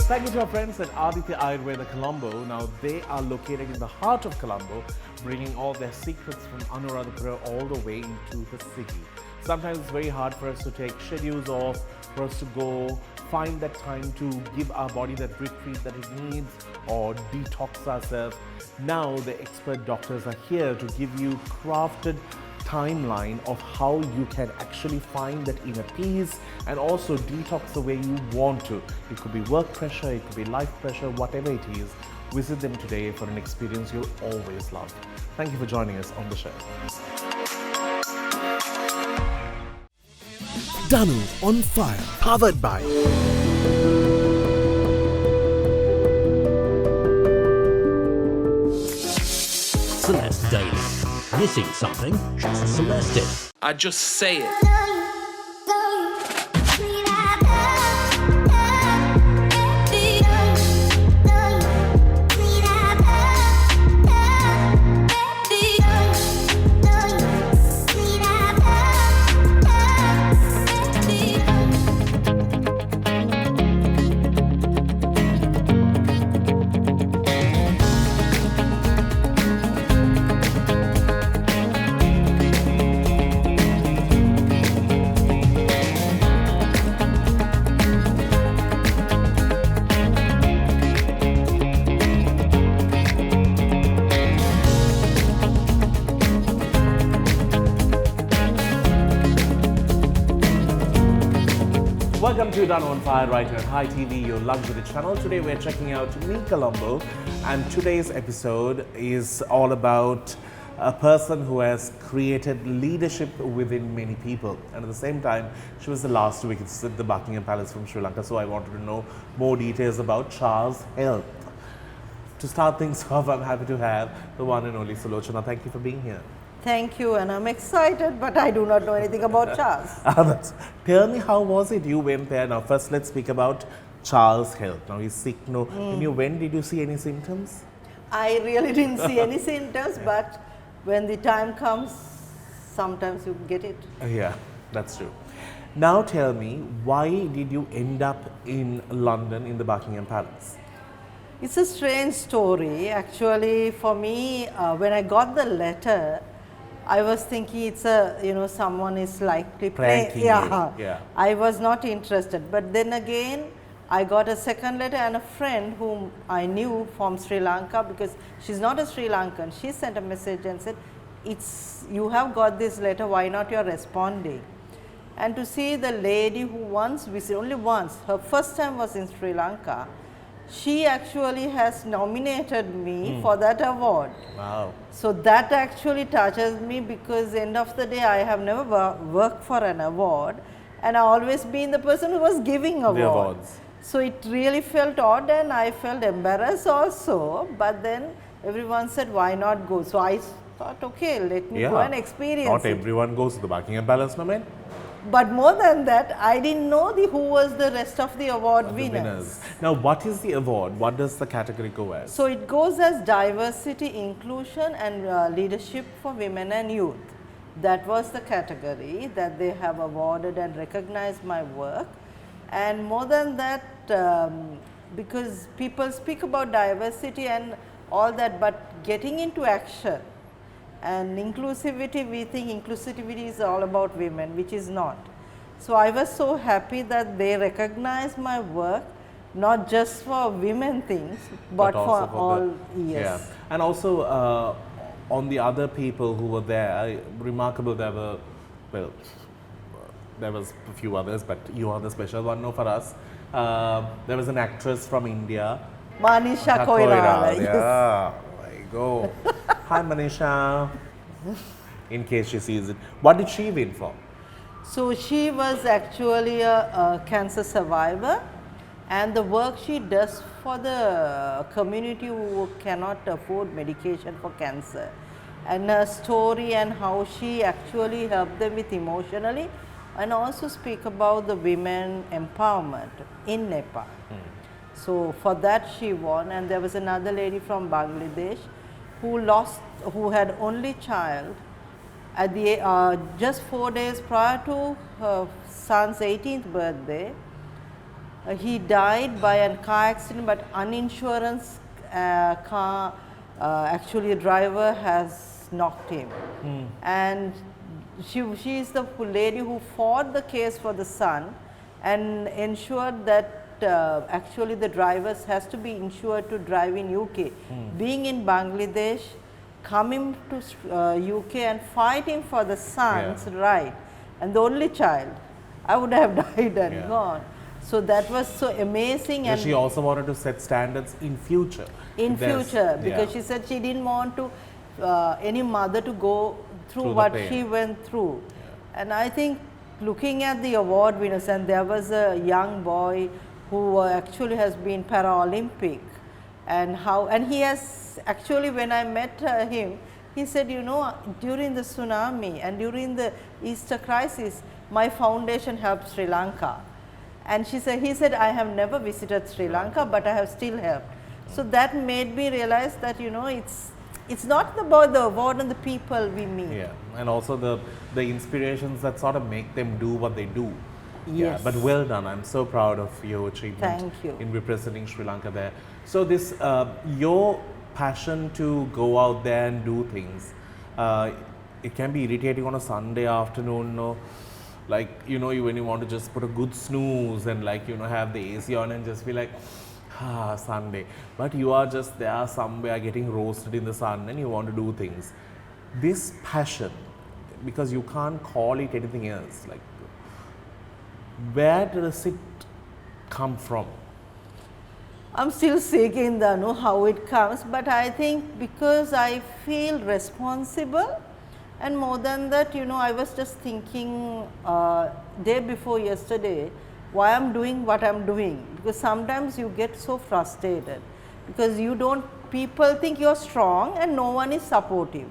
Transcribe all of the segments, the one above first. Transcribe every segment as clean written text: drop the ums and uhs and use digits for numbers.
Thank you to our friends at Aditya Ayurveda Colombo. Now they are located in the heart of Colombo, bringing all their secrets from Anuradhapura all the way into the city. Sometimes it's very hard for us to take schedules off, for us to go find that time to give our body that retreat that it needs or detox ourselves. Now the expert doctors are here to give you crafted timeline of how you can actually find that inner peace and also detox the way you want to. It could be work pressure, it could be life pressure, whatever it is. Visit them today for an experience you'll always love. Thank you for joining us on the show. Danu on Fire, powered by Celeste Daily. Missing something? Just Celeste it. I just say it. Welcome to Danu on Fire right here on Hi TV, your luxury channel. Today we're checking out Me Colombo, and today's episode is all about a person who has created leadership within many people, and at the same time she was the last to visit the Buckingham Palace from Sri Lanka, so I wanted to know more details about Charles' health. To start things off, I'm happy to have the one and only Sulochana. Thank you for being here. Thank you, and I'm excited, but I do not know anything about Charles. Tell me, how was it you went there? Now first let's speak about Charles' health. Now he's sick. No, when you went, did you see any symptoms? I really didn't see any symptoms, but when the time comes, sometimes you get it. Yeah, that's true. Now tell me, why did you end up in London in the Buckingham Palace? It's a strange story. Actually, for me, when I got the letter, I was thinking it's a, someone is likely Pranking you. Yeah. I was not interested. But then again, I got a second letter, and a friend whom I knew from Sri Lanka, because she's not a Sri Lankan, she sent a message and said, you have got this letter, why not you're responding? And to see the lady who once visited, only once, her first time was in Sri Lanka, she actually has nominated me for that award. Wow. So that actually touches me, because end of the day I have never worked for an award, and I always been the person who was giving awards. So it really felt odd, and I felt embarrassed also, but then everyone said why not go. So I thought, okay, let me go and experience Not it. everyone goes to the Buckingham Palace, no man. But more than that, I didn't know who was the rest of the award winners. Now what is the award? What does the category go as? So it goes as diversity, inclusion and leadership for women and youth. That was the category that they have awarded and recognized my work. And more than that, because people speak about diversity and all that, but getting into action and inclusivity, we think inclusivity is all about women, which is not. So I was so happy that they recognize my work, not just for women things, but for all years. Yeah. And also on the other people who were there, remarkable, there was a few others, but you are the special one. No, for us, there was an actress from India, Manisha Koirala. Yeah, there you go. Hi Manisha, in case she sees it. What did she win for? So she was actually a cancer survivor, and the work she does for the community who cannot afford medication for cancer, and her story and how she actually helped them with emotionally, and also speak about the women empowerment in Nepal. So for that she won, and there was another lady from Bangladesh who had only child at the just 4 days prior to her son's 18th birthday. He died by a car accident, but uninsurance car, actually driver has knocked him. And she is the lady who fought the case for the son and ensured that actually the drivers has to be insured to drive in UK. Being in Bangladesh, coming to UK and fighting for the son's right, and the only child, I would have died and gone. So that was so amazing. Because and she also wanted to set standards in future. in There's- future, because she said she didn't want to any mother to go through Through the what pain. she went through. And I think looking at the award winners, and there was a young boy who actually has been Paralympic, and he has actually, when I met him, he said, you know, during the tsunami and during the Easter crisis, my foundation helped Sri Lanka. And he said, I have never visited Sri Lanka, but I have still helped. So that made me realize that, you know, it's not about the award and the people we meet. Yeah, and also the inspirations that sort of make them do what they do. Yeah, Yes. but well done. I'm so proud of your achievement Thank you. in representing Sri Lanka there. So this your passion to go out there and do things, it can be irritating on a Sunday afternoon, no? Like, you know, when you want to just put a good snooze and, like, you know, have the AC on and just be like, Sunday. But you are just there somewhere getting roasted in the sun and you want to do things. This passion, because you can't call it anything else, like, where does it come from? I'm still seeking Danu how it comes, but I think because I feel responsible, and more than that, you know, I was just thinking day before yesterday why I'm doing what I'm doing, because sometimes you get so frustrated because people think you're strong and no one is supportive.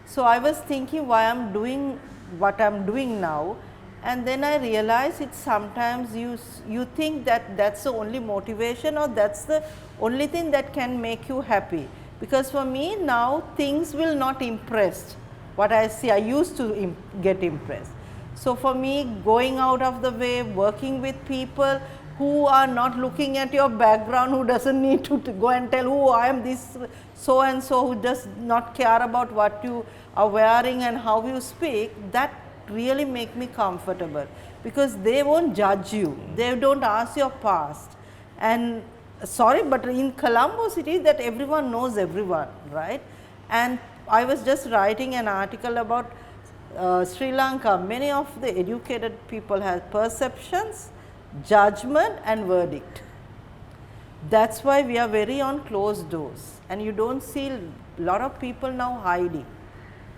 So I was thinking why I'm doing what I'm doing now, and then I realized it's sometimes you think that that's the only motivation or that's the only thing that can make you happy, because for me now things will not impress what I see. I used to get impressed. So for me, going out of the way, working with people who are not looking at your background, who doesn't need to go and tell, oh, I am this so and so, who does not care about what you are wearing and how you speak, that really make me comfortable, because they won't judge you, they don't ask your past. And sorry, but in Colombo city, that everyone knows everyone, right? And I was just writing an article about Sri Lanka. Many of the educated people have perceptions, judgment and verdict. That's why we are very on closed doors, and you don't see a lot of people now hiding.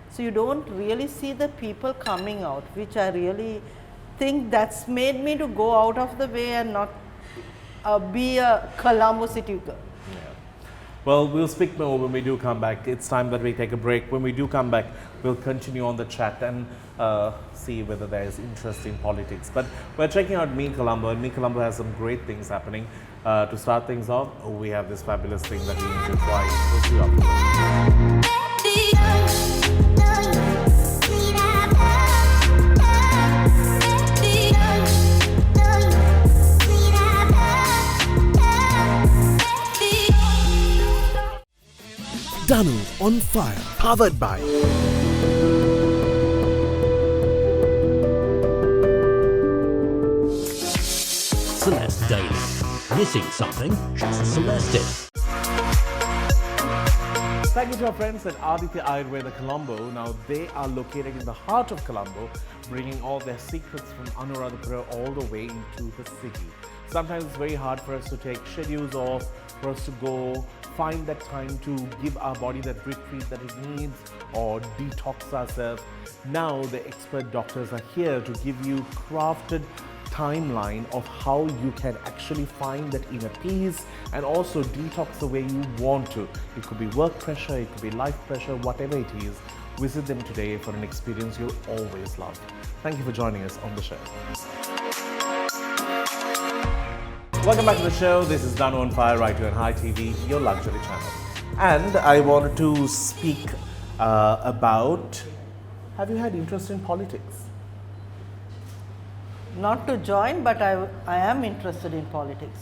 So you don't really see the people coming out, which I really think that's made me to go out of the way and not be a Colombo city girl. Well, we'll speak more when we do come back. It's time that we take a break. When we do come back, we'll continue on the chat and see whether there is interest in politics. But we're checking out Me Colombo, and Me Colombo has some great things happening. To start things off, we have this fabulous thing that we need to try. We'll see you after. Danu on Fire, powered by Celeste Daily. Missing something? Just Celeste it. Thank you to our friends at Aditya Ayurveda Colombo. Now, they are located in the heart of Colombo, bringing all their secrets from Anuradhapura all the way into the city. Sometimes it's very hard for us to take schedules off, for us to go find that time to give our body that retreat that it needs or detox ourselves. Now, the expert doctors are here to give you crafted timeline of how you can actually find that inner peace and also detox the way you want to. It could be work pressure, it could be life pressure, whatever it is. Visit them today for an experience you'll always love. Thank you for joining us on the show. Welcome back to the show. This is Danu on Fire right here on Hi TV, your luxury channel. And I wanted to speak about, have you had interest in politics? not to join, but I am interested in politics.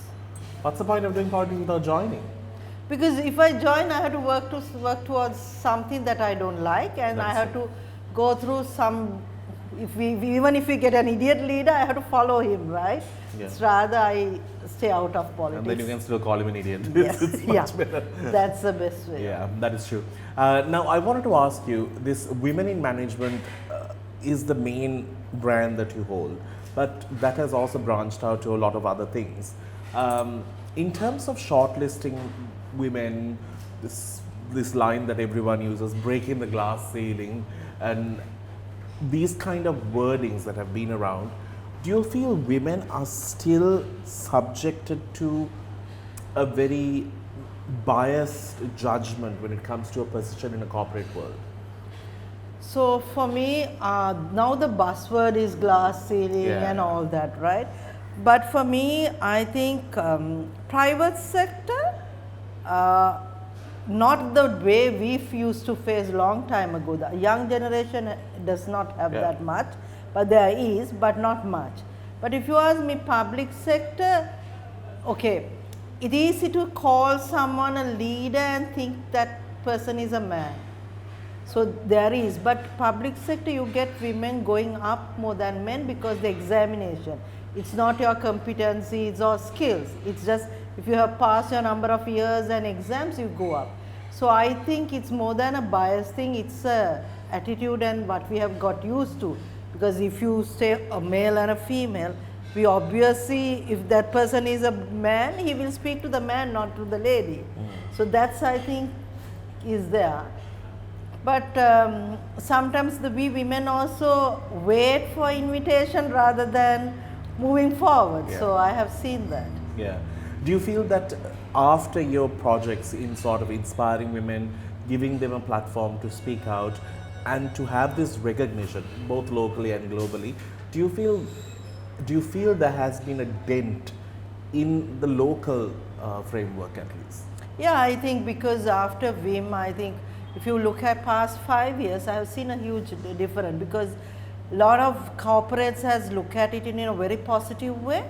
What's the point of doing politics without joining? Because if I join, I have to work towards something that I don't like, and I have to go through some. Even if we get an idiot leader, I have to follow him, right? Yeah. It's rather I stay out of politics. And then you can still call him an idiot. Yes, It's much better. That's the best way. Yeah, that is true. Now, I wanted to ask you, this women in management is the main brand that you hold, but that has also branched out to a lot of other things. In terms of shortlisting women, this line that everyone uses, breaking the glass ceiling, and these kind of wordings that have been around, do you feel women are still subjected to a very biased judgment when it comes to a position in a corporate world? So for me, now the buzzword is glass ceiling and all that, right? But for me, I think private sector, not the way we used to face long time ago. The young generation does not have that much, but there is, but not much. But if you ask me, public sector, okay, it is easy to call someone a leader and think that person is a man. So there is, but public sector you get women going up more than men because the examination. It's not your competency, it's your skills. It's just if you have passed your number of years and exams, you go up. So I think it's more than a bias thing, it's a attitude and what we have got used to. Because if you say a male and a female, we obviously, if that person is a man, he will speak to the man, not to the lady. So that's, I think, is there. But sometimes we women also wait for invitation rather than moving forward. So I have seen that. Yeah. Do you feel that after your projects in sort of inspiring women, giving them a platform to speak out and to have this recognition both locally and globally, do you feel there has been a dent in the local framework at least? Yeah, I think because after WIM, I think if you look at past 5 years, I have seen a huge difference because a lot of corporates has looked at it in a very positive way.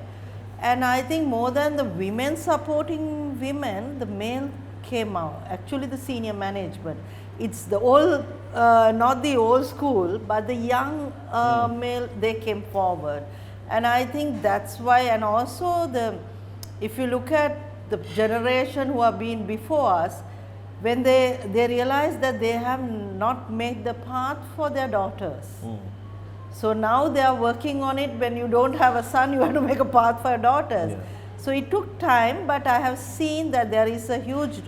And I think more than the women supporting women, the male came out, actually the senior management. It's the old, not the old school, but the young male, they came forward. And I think that's why, and also if you look at the generation who have been before us, when they realize that they have not made the path for their daughters. So now they are working on it. When you don't have a son, you have to make a path for your daughters. Yeah. So it took time, but I have seen that there is a huge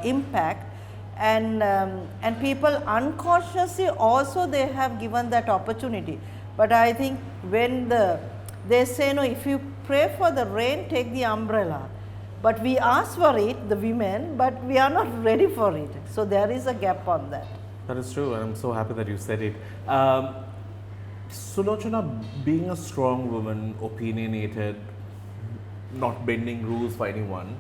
impact, and people unconsciously also they have given that opportunity. But I think when they say, no, if you pray for the rain, take the umbrella. But we ask for it, the women, but we are not ready for it. So there is a gap on that. That is true, and I'm so happy that you said it. Sulochana, being a strong woman, opinionated, not bending rules for anyone,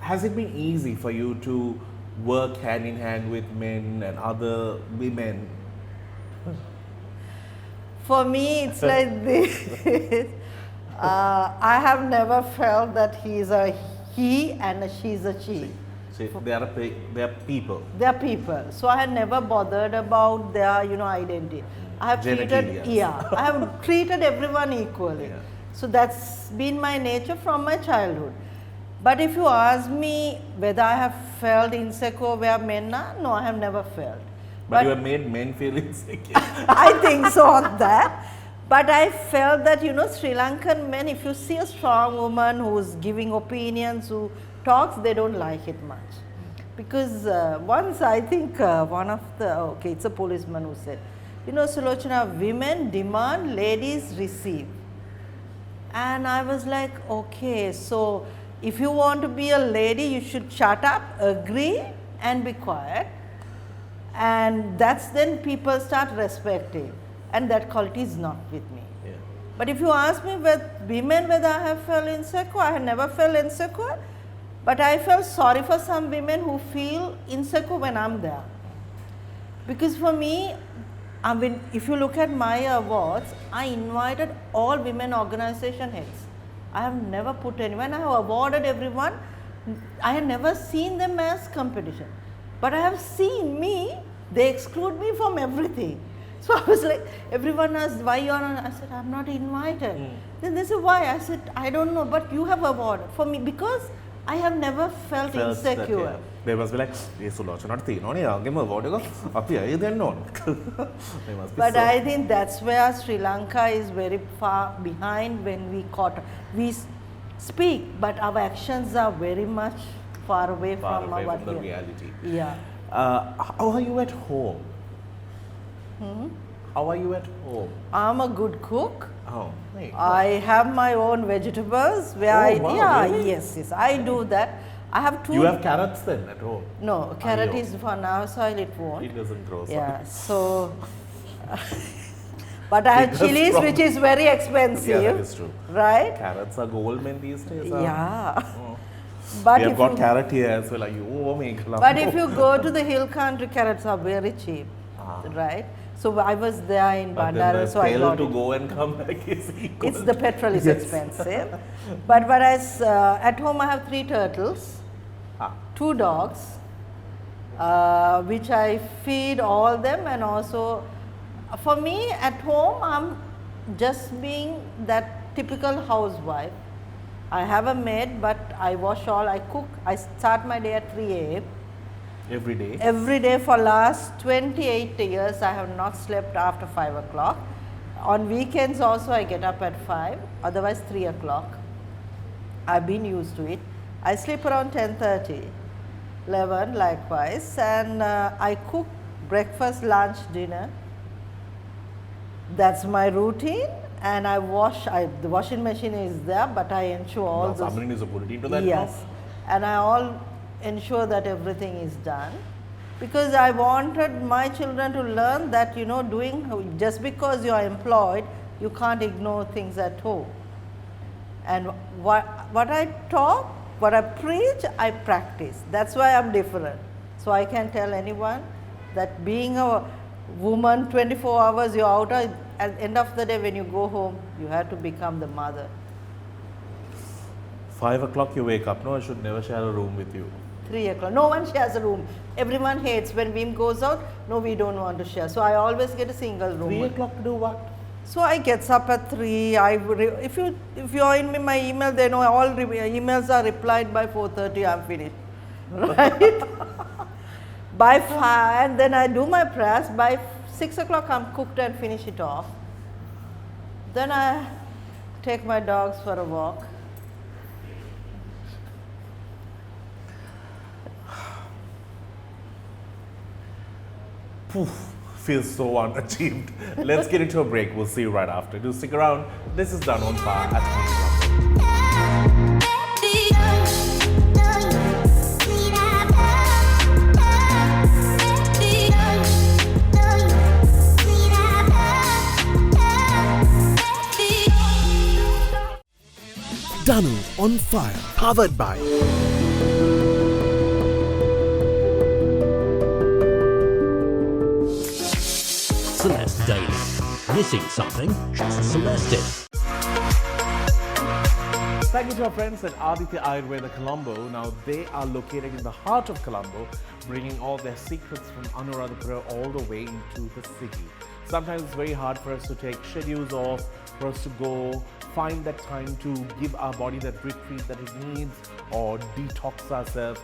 has it been easy for you to work hand in hand with men and other women? For me, it's like this. I have never felt that he is a he and she's a she. So they are people. They are people. So I have never bothered about their identity. I have I have treated everyone equally. Yeah. So that's been my nature from my childhood. But if you ask me whether I have felt insecure where men are, no, I have never felt. But you have made men feel insecure. I think so on that. But I felt that, Sri Lankan men, if you see a strong woman who's giving opinions, who talks, they don't like it much. Because once I think one of it's a policeman who said, Sulochana, women demand, ladies receive. And I was like, okay, so if you want to be a lady, you should shut up, agree and be quiet. And that's then people start respecting. And that quality is not with me. Yeah. But if you ask me with women whether I have felt insecure, I have never felt insecure. But I felt sorry for some women who feel insecure when I'm there. Because for me, I mean, if you look at my awards, I invited all women organization heads. I have never put anyone, I have awarded everyone. I have never seen them as competition, but I have seen me, they exclude me from everything. So I was like, everyone asked, why you are not? I said, I am not invited. Then they said, why? I said, I don't know, but you have awarded for me because I have never felt insecure. They must be like, "Yes, Sulochana Segera, But I think that's where Sri Lanka is very far behind when we speak, but our actions are very much far away from our the reality. Yeah. How are you at home? How are you at home? I'm a good cook. Oh, hey. I have my own vegetables where Really? yes, I do that. I have two. You have carrots then at home? No, carrot is for now soil, it won't. It doesn't grow. Yeah, so. But I have chilies, which is very expensive. Yeah, that is true. Right? Carrots are gold men these days. Yeah. Oh. But We have if got you, carrot here as well. but if you go to the hill country, carrots are very cheap, right? So I was there in But then Bandara, the so I tail got to it. go and come back is equal. It's the petrol is Yes. expensive. But whereas at home I have 3 turtles, 2 dogs, which I feed all them, and also for me at home I'm just being that typical housewife. I have a maid, but I wash all, I cook, I start my day at 3 a.m. Every day. Every day for last 28 years I have not slept after 5 o'clock. On weekends also I get up at 5, otherwise 3 o'clock. I've been used to it. I sleep around 10:30, 11 likewise, and I cook breakfast, lunch, dinner. That's my routine, and I wash, the washing machine is there, but I ensure all Now, those. somebody needs to put it into that. Yes, and I ensure that everything is done, because I wanted my children to learn that, just because you are employed, you can't ignore things at home. And what I talk, what I preach, I practice. That's why I'm different. So I can tell anyone that being a woman, 24 hours you're out, at the end of the day when you go home, you have to become the mother. 5 o'clock you wake up. No, I should never share a room with you. 3 o'clock. No one shares a room. Everyone hates when Vim goes out. No, we don't want to share. So I always get a single room. 3 o'clock to do what? So I gets up at 3. If you are in my email, they know all emails are replied by 4:30. I'm finished. Right? By 5, and then I do my prayers. By 6 o'clock, I'm cooked and finish it off. Then I take my dogs for a walk. Poof, feels so unachieved. Let's get into a break. We'll see you right after. Do stick around. This is Danu at hi.lk. Danu on Fire, powered by Celeste Daily. Missing something? Just Celeste it. Thank you to our friends at Aditya Ayurveda Colombo. Now they are located in the heart of Colombo, bringing all their secrets from Anuradhapura all the way into the city. Sometimes it's very hard for us to take schedules off, for us to go find that time to give our body that retreat that it needs or detox ourselves.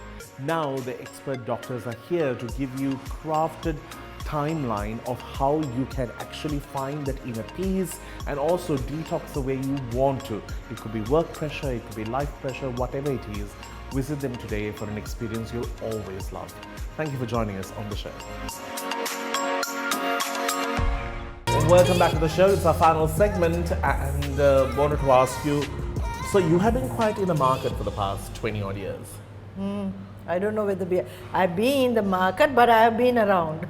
Now the expert doctors are here to give you crafted timeline of how you can actually find that inner peace and also detox the way you want to. It could be work pressure, it could be life pressure, whatever it is. Visit them today for an experience you'll always love. Thank you for joining us on the show. Welcome back to the show. It's our final segment, and wanted to ask you, so you have been quite in the market for the past 20 odd years. I don't know whether I've been in the market, but I have been around.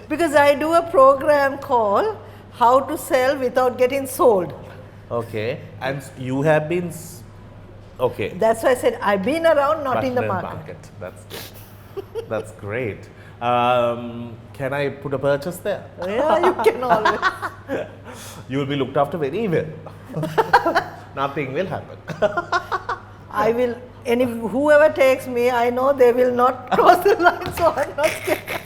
Because I do a program called How to Sell Without Getting Sold. Okay, and you have been, okay. That's why I said I've been around, not But in the market. That's good. That's great. Can I put a purchase there? Yeah, you can always. You will be looked after very well. Nothing will happen. I will, whoever takes me, I know they will not cross the line, so I'm not scared.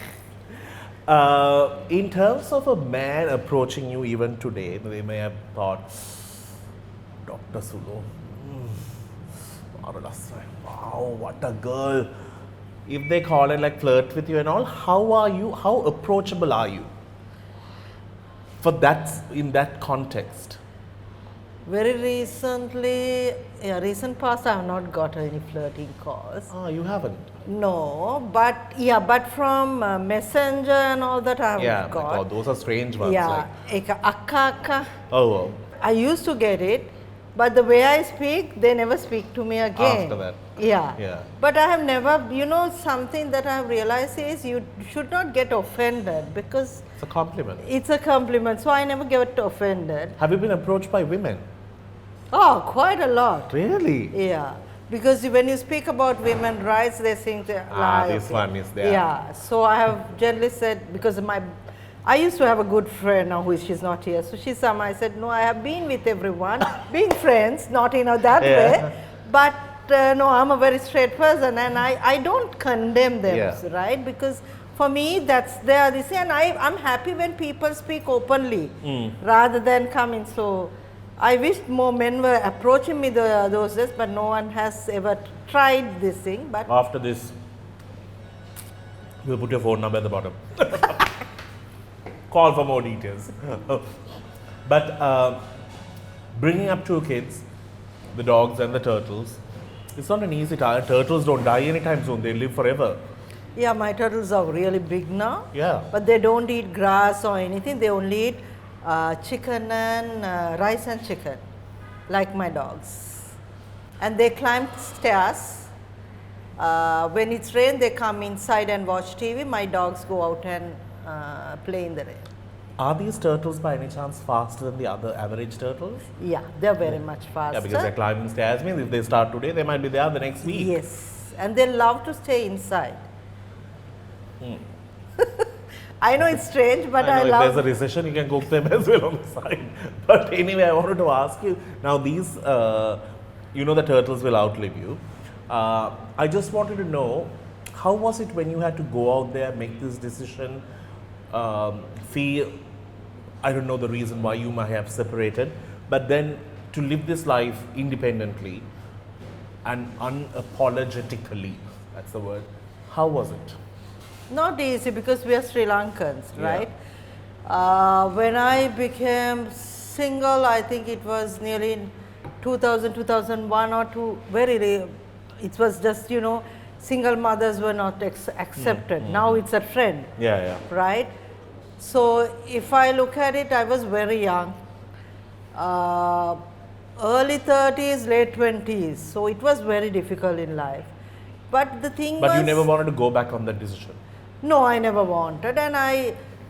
In terms of a man approaching you even today, they may have thought, Dr. Sulo, marvelous, wow, what a girl. If they call and like flirt with you and all, how are you? How approachable are you? For that, in that context. Very recently, recent past, I have not got any flirting calls. Oh, you haven't? No, but from Messenger and all that I have got. Yeah, those are strange ones. Yeah, akka. Oh. I used to get it, but the way I speak, they never speak to me again. After that. Yeah. But I have never, something that I have realized is you should not get offended because It's a compliment. it's a compliment. So I never get offended. Have you been approached by women? Oh, quite a lot. Really? Yeah. Because when you speak about women's rights, they think they lie. This one is there. Yeah. So I have generally said, because I used to have a good friend now she's not here. So I said, no, I have been with everyone, being friends, not that way. But no, I'm a very straight person and I don't condemn them, right? Because for me, that's their this, and I'm happy when people speak openly rather than coming. So I wish more men were approaching me those days, but no one has ever tried this thing. But after this, we'll put your phone number at the bottom. Call for more details. But bringing up two kids, the dogs and the turtles, it's not an easy task. Turtles don't die anytime soon. They live forever. Yeah, my turtles are really big now. Yeah. But they don't eat grass or anything. They only eat chicken and rice and chicken, like my dogs. And they climb stairs. When it's rain, they come inside and watch TV. My dogs go out and play in the rain. Are these turtles by any chance faster than the other average turtles? Yeah, they're very much faster. Yeah, because they're climbing stairs. Means if they start today, they might be there the next week. Yes, and they love to stay inside. I know it's strange, but I love. If there's a recession, you can cook them as well on the side. But anyway, I wanted to ask you, now these, the turtles will outlive you. I just wanted to know, how was it when you had to go out there, make this decision, feel, I don't know the reason why you might have separated, but then to live this life independently and unapologetically, that's the word, how was it? Not easy because we are Sri Lankans, right? When I became single, I think it was nearly 2000, 2001 or 2, it was just, single mothers were not accepted. Now it's a trend, right? So if I look at it, I was very young, early 30s, late 20s. So it was very difficult in life. But the thing was... But you never wanted to go back on that decision? No, I never wanted. And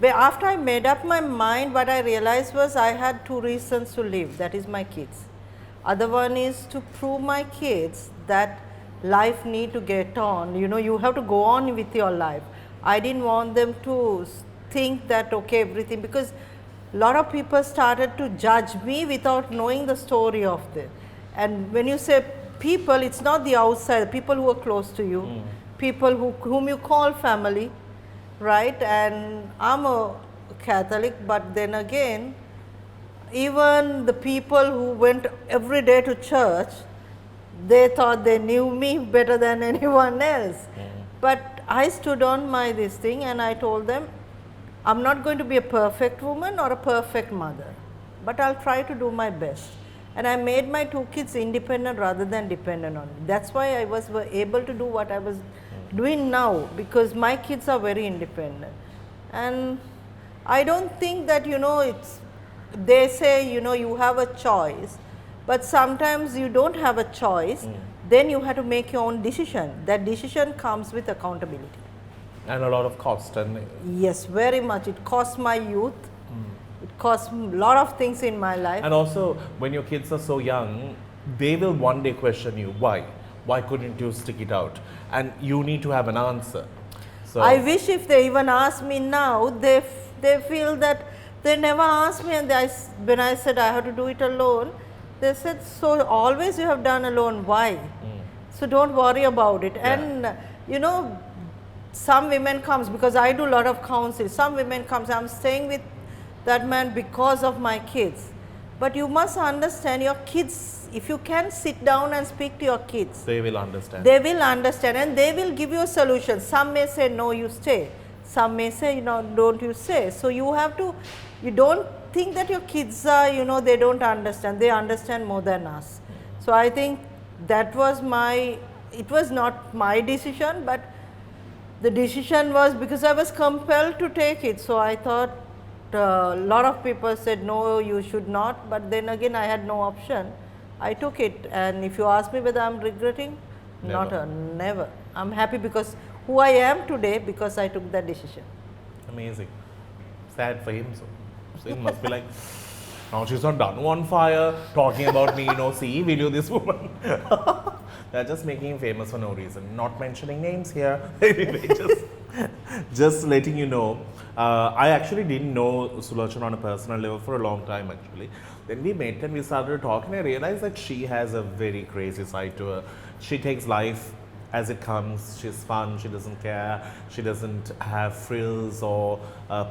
after I made up my mind, what I realized was I had two reasons to live. That is my kids. Other one is to prove my kids that life need to get on. You have to go on with your life. I didn't want them to think that, okay, everything, because a lot of people started to judge me without knowing the story of this. And when you say people, it's not the outside, people who are close to you, people whom you call family, right? And I'm a Catholic, but then again, even the people who went every day to church, they thought they knew me better than anyone else. But I stood on this thing and I told them, I'm not going to be a perfect woman or a perfect mother, but I'll try to do my best. And I made my two kids independent rather than dependent on me. That's why I was able to do what I was doing now, because my kids are very independent. And I don't think that, they say, you have a choice, but sometimes you don't have a choice, then you have to make your own decision. That decision comes with accountability. And a lot of cost. And yes, very much. It cost my youth. It cost a lot of things in my life. And also, when your kids are so young, they will one day question you, why? Why couldn't you stick it out? And you need to have an answer. So I wish if they even ask me now, they feel that they never asked me, and when I said I have to do it alone, they said, so always you have done alone, why? So don't worry about it. Yeah. And you know, some women comes, because I do a lot of counseling, some women comes, I'm staying with that man because of my kids. But you must understand your kids, if you can sit down and speak to your kids, they will understand. they will understand and they will give you a solution. Some may say, no, you stay. Some may say, don't you stay. So you have to, you don't think that your kids are, they don't understand. They understand more than us. So I think that was it was not my decision, but the decision was because I was compelled to take it. So I thought, a lot of people said, no, you should not. But then again, I had no option. I took it. And if you ask me whether I'm regretting, never. I'm happy because who I am today, because I took that decision. Amazing. Sad for him. So it must be like, now she's on Danu on fire, talking about me, see, video this woman. They're just making him famous for no reason. Not mentioning names here. Anyway, just letting you know. I actually didn't know Sulochana on a personal level for a long time actually. Then we met and we started talking. I realized that she has a very crazy side to her. She takes life as it comes. She's fun, she doesn't care, she doesn't have frills or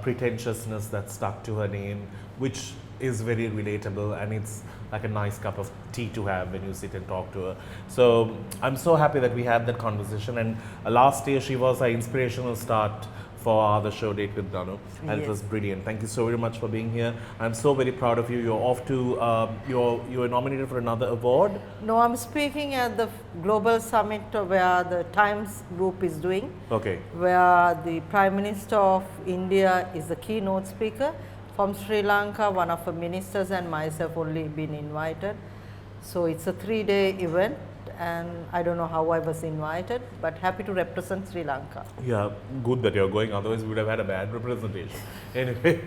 pretentiousness that's stuck to her name, which is very relatable, and it's like a nice cup of tea to have when you sit and talk to her. So I'm so happy that we had that conversation, and last year she was our inspirational start for our other show date with Danu, and it was brilliant. Thank you so very much for being here. I'm so very proud of you. You're off to you're nominated for another award. No, I'm speaking at the global summit where the Times Group is doing. Okay. Where the Prime Minister of India is the keynote speaker. From Sri Lanka, one of the ministers and myself only been invited. So it's a 3-day event, and I don't know how I was invited, but happy to represent Sri Lanka. Yeah, good that you're going, otherwise we would have had a bad representation. Anyway,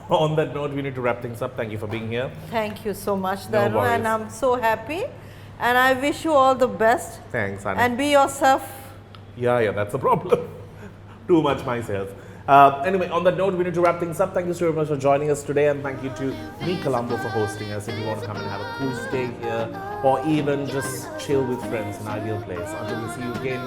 on that note, we need to wrap things up. Thank you for being here. Thank you so much, No Danu, worries. and I'm so happy, and I wish you all the best. Thanks, Anna. And be yourself. Yeah, that's the problem. Too much myself. Anyway, on that note, we need to wrap things up. Thank you so very much for joining us today, and thank you to me, Colombo, for hosting us. If you want to come and have a cool stay here, or even just chill with friends, an ideal place. Until we see you again.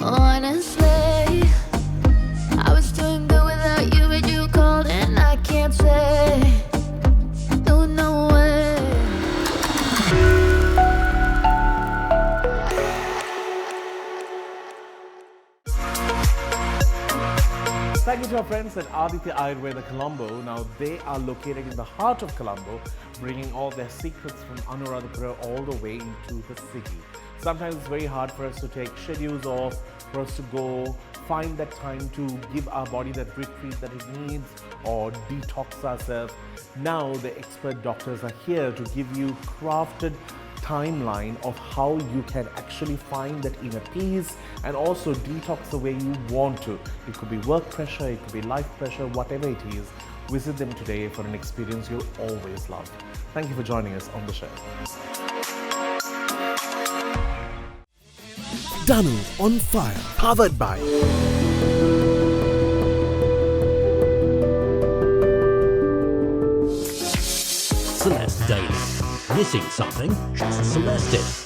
Honestly, I was doing good without you, but you called and I can't say no way. Thank you to our friends at Aditya Ayurveda Colombo. Now they are located in the heart of Colombo, bringing all their secrets from Anuradhapura all the way into the city. Sometimes it's very hard for us to take schedules off, for us to go find that time to give our body that retreat that it needs or detox ourselves. Now the expert doctors are here to give you crafted timeline of how you can actually find that inner peace and also detox the way you want to. It could be work pressure, it could be life pressure, whatever it is. Visit them today for an experience you'll always love. Thank you for joining us on the show. Danu on Fire, powered by Celeste Daily. Missing something? Just Celeste it.